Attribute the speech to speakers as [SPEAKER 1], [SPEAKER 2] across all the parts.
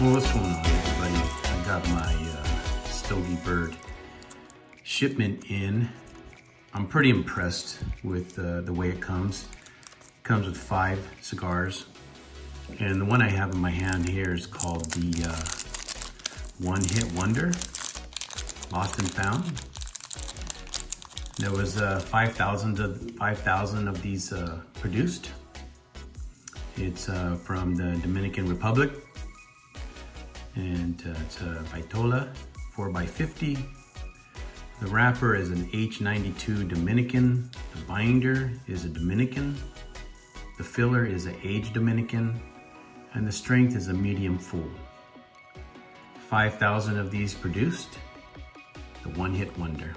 [SPEAKER 1] Well, what's going on, everybody? I got my STOGIE BIRD shipment in. I'm pretty impressed with the way it comes. It comes with 5 cigars. And the one I have in my hand here is called the One Hit Wonder, Lost and Found. There was 5,000 of these produced. It's from the Dominican Republic. And it's a Vitola 4x50. The wrapper is an H92 Dominican. The binder is a Dominican. The filler is an aged Dominican. And the strength is a medium full. 5,000 of these produced. The one hit wonder.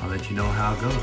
[SPEAKER 1] I'll let you know how it goes.